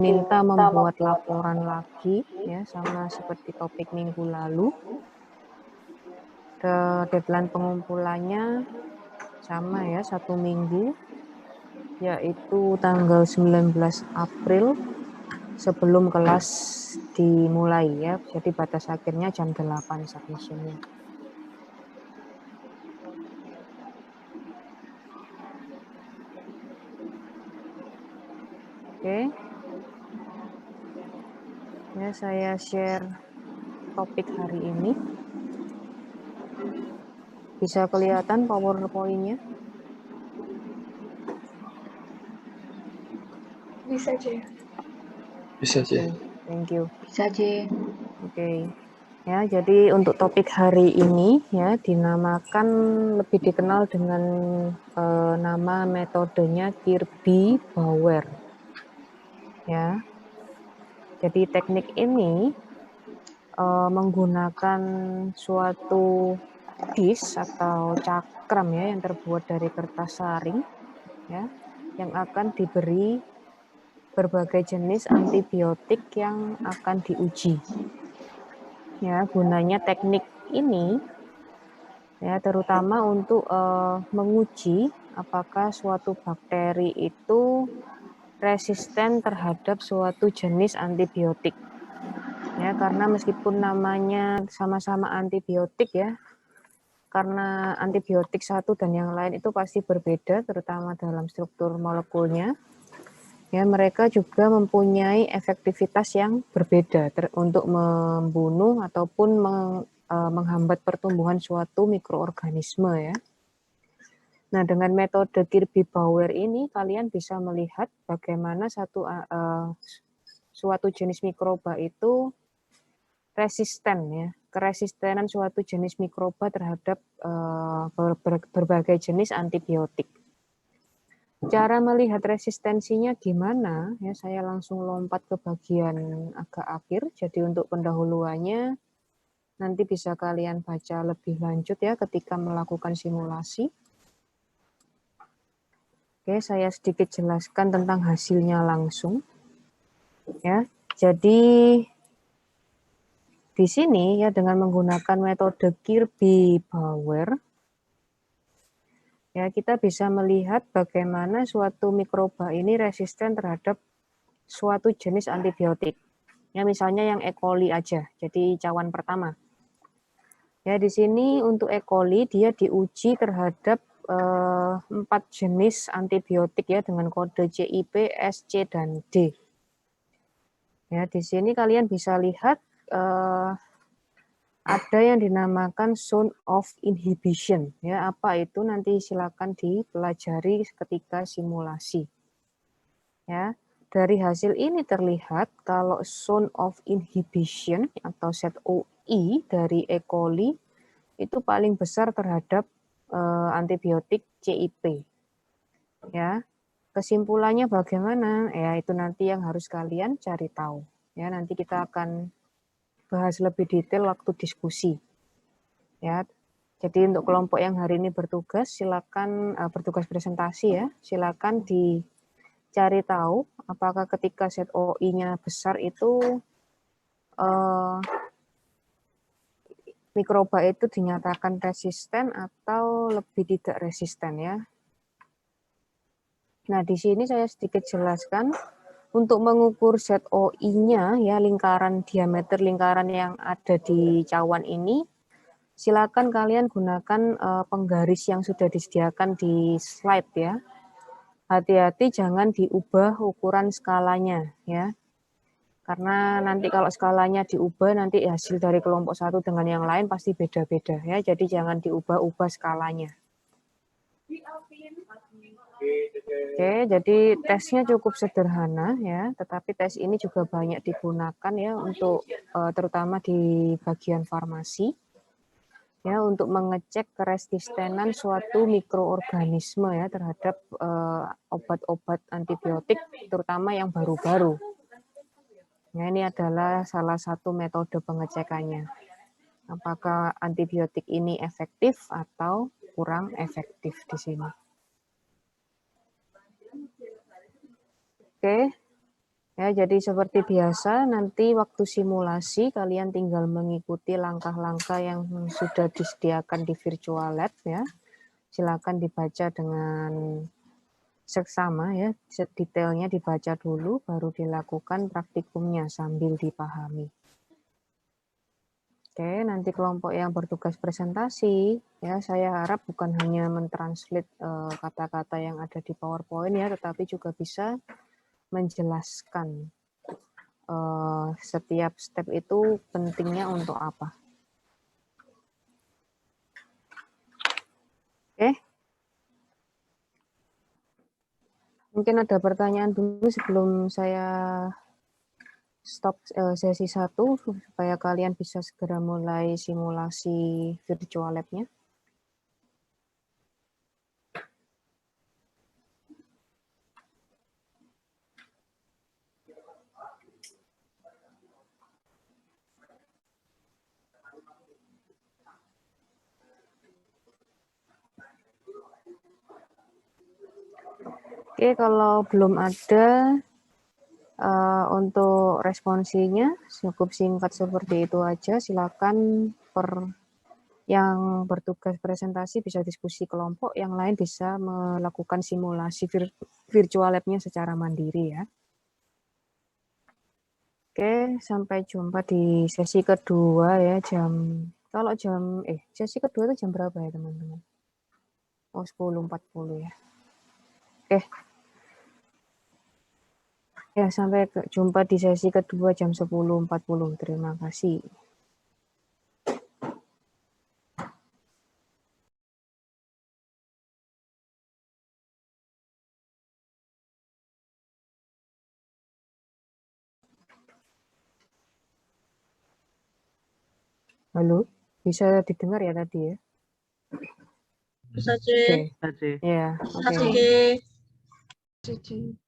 minta membuat laporan lagi ya, sama seperti topik minggu lalu. Deadline pengumpulannya sama ya, 1 minggu, yaitu tanggal 19 April sebelum kelas dimulai ya. Jadi batas akhirnya jam 8 submissionnya. Oke. Ya, saya share topik hari ini. Bisa kelihatan PowerPoint-nya? Bisa, C. Bisa, C. Thank you. Bisa, C. Oke. Ya, jadi untuk topik hari ini ya dinamakan, lebih dikenal dengan nama metodenya Kirby-Bauer. Ya. Jadi teknik ini menggunakan suatu disk atau cakram ya yang terbuat dari kertas saring ya, yang akan diberi berbagai jenis antibiotik yang akan diuji. Ya, gunanya teknik ini ya terutama untuk menguji apakah suatu bakteri itu resisten terhadap suatu jenis antibiotik. Ya, karena meskipun namanya sama-sama antibiotik ya, karena antibiotik satu dan yang lain itu pasti berbeda, terutama dalam struktur molekulnya. Ya, mereka juga mempunyai efektivitas yang berbeda untuk membunuh ataupun menghambat pertumbuhan suatu mikroorganisme ya. Nah, dengan metode Kirby-Bauer ini kalian bisa melihat bagaimana suatu jenis mikroba itu resisten ya, keresistenan suatu jenis mikroba terhadap berbagai jenis antibiotik. Cara melihat resistensinya gimana? Ya, saya langsung lompat ke bagian agak akhir. Jadi untuk pendahuluannya nanti bisa kalian baca lebih lanjut ya ketika melakukan simulasi. Oke, saya sedikit jelaskan tentang hasilnya langsung. Ya, jadi di sini ya dengan menggunakan metode Kirby-Bauer ya, kita bisa melihat bagaimana suatu mikroba ini resisten terhadap suatu jenis antibiotik. Ya, misalnya yang E. coli aja, jadi cawan pertama. Ya, di sini untuk E. coli dia diuji terhadap 4 jenis antibiotik ya dengan kode CIP, SC, dan D. Ya, di sini kalian bisa lihat ada yang dinamakan zone of inhibition. Ya, apa itu nanti silakan dipelajari ketika simulasi. Ya, dari hasil ini terlihat kalau zone of inhibition atau ZOI dari E. coli itu paling besar terhadap antibiotik CIP. Ya, kesimpulannya bagaimana? Ya, itu nanti yang harus kalian cari tahu. Ya, nanti kita akan bahas lebih detail waktu diskusi. Ya, jadi untuk kelompok yang hari ini bertugas, silakan bertugas presentasi ya, silakan dicari tahu apakah ketika ZOI-nya besar itu mikroba itu dinyatakan resisten atau lebih tidak resisten ya. Nah, di sini saya sedikit jelaskan untuk mengukur ZOI-nya ya, lingkaran diameter lingkaran yang ada di cawan ini. Silakan kalian gunakan penggaris yang sudah disediakan di slide ya. Hati-hati jangan diubah ukuran skalanya ya. Karena nanti kalau skalanya diubah nanti hasil dari kelompok satu dengan yang lain pasti beda-beda ya. Jadi jangan diubah-ubah skalanya. Oke, jadi tesnya cukup sederhana ya, tetapi tes ini juga banyak digunakan ya untuk terutama di bagian farmasi. Ya, untuk mengecek keresistenan suatu mikroorganisme ya terhadap obat-obat antibiotik terutama yang baru-baru. Ya, ini adalah salah satu metode pengecekannya. Apakah antibiotik ini efektif atau kurang efektif di sini. Oke. Ya, jadi seperti biasa, nanti waktu simulasi kalian tinggal mengikuti langkah-langkah yang sudah disediakan di virtual lab ya. Silakan dibaca dengan seksama ya, detailnya dibaca dulu, baru dilakukan praktikumnya sambil dipahami. Oke, nanti kelompok yang bertugas presentasi, ya saya harap bukan hanya mentranslate kata-kata yang ada di PowerPoint ya, tetapi juga bisa menjelaskan setiap step itu pentingnya untuk apa. Oke. Mungkin ada pertanyaan dulu sebelum saya stop sesi 1 supaya kalian bisa segera mulai simulasi virtual lab-nya. Oke, kalau belum ada untuk responsinya cukup singkat seperti itu aja. Silakan yang bertugas presentasi bisa diskusi kelompok, yang lain bisa melakukan simulasi virtual lab-nya secara mandiri ya. Oke, sampai jumpa di sesi kedua ya sesi kedua itu jam berapa ya teman-teman? Oh 10.40 ya. Oke. Ya, sampai jumpa di sesi kedua jam 10.40. Terima kasih. Halo, bisa didengar ya tadi ya? Bisa, Oke. Cik. Ya, oke. Terima kasih, Cik.